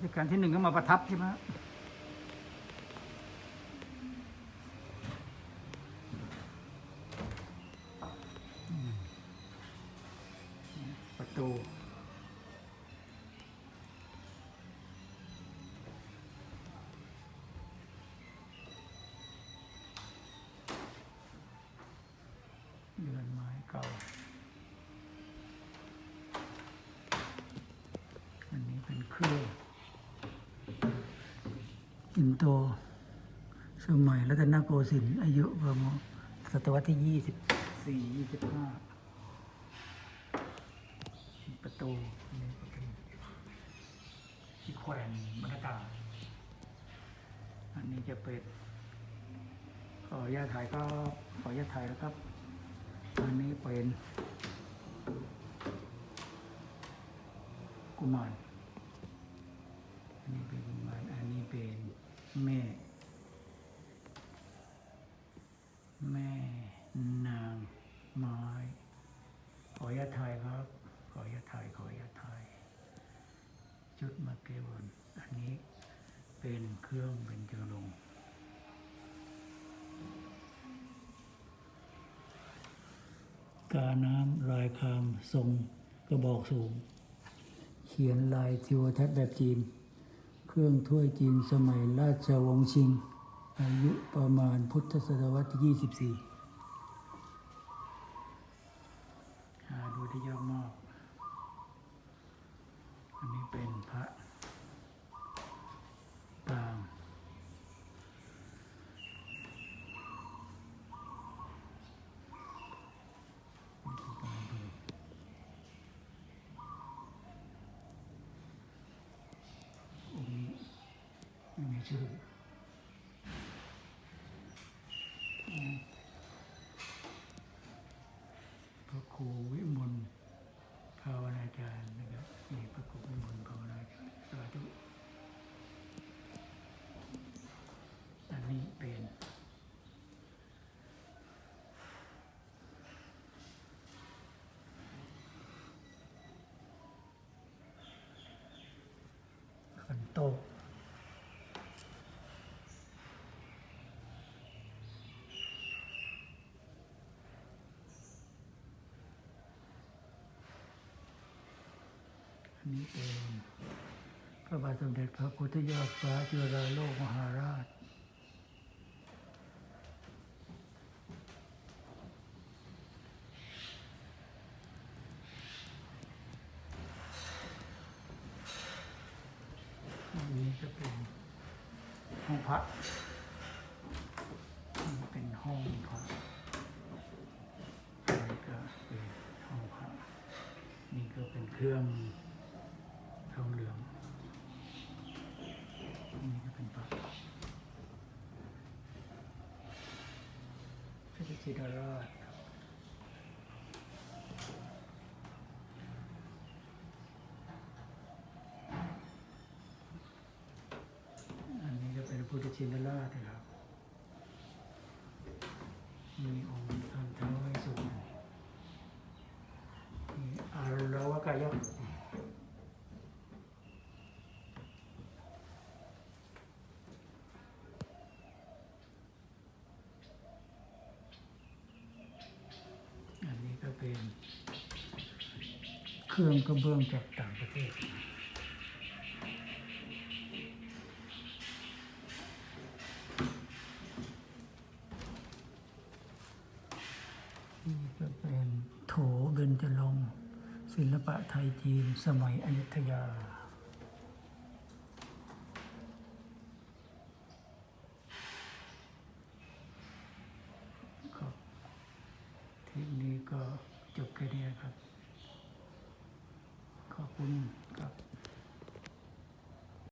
ชกาลที่1ก็มาประทับใช่ไหมประตูเรือนไม้เก่าอันนี้เป็นเครื่องปิ่นโตสมัยรัตนโกสินทร์อายุประมาณศตวรรษที่24-25ประตูนี่ก็เป็นที่แขวนบรรยากาศอันนี้จะเป็นขออนุญาตถ่ายก็ขออนุญาตถ่ายแล้วครับอันนี้เป็นกุมารอันนี้เป็นกุมารอันนี้เป็นแม่นางไม้ขออนุญาตถ่ายครับขออนุญาตถ่ายชุดมาเกวันอันนี้เป็นเครื่องเบญจรงค์กาน้ำลายคามทรงกระบอกสูงเขียนลายทิวทัศน์แบบจีนเครื่องถ้วยจีนสมัยราชวงศ์ชิงอายุประมาณพุทธศตวรรษที่24หาดูที่ยอดมากอันนี้เป็นพระปางองค์นี้ไม่มีชื่อพระครูวิมลภาวนาจารย์นะครับนี่พระครูวิมลภาวนาจารย์สาธุอันนี้เป็นขันโตกอันนี้เป็นพระบาทสมเด็จพระพุทธยอดฟ้าจุฬาโลกมหาราชอันนี้ก็เป็นห้องพระเป็นห้องพระอันนี้ก็เป็นห้องพระนี่ก็เป็นเครื่องทองเหลืองนี่ก็เป็นพระพระชินราชอันนี้ก็เป็นพุทธชินราชนะครับมีองค์ท่านท้าวเวสสุวรรณมีอารวกายกอันนี้ก็เป็นเครื่องกระเบื้องจากต่างประเทศนี่ก็เป็นโถเบญจรงค์ศิลปะไทยจีนสมัยอยุธยาครับทีนี้ก็จบแค่นี้ครับขอบคุณครับ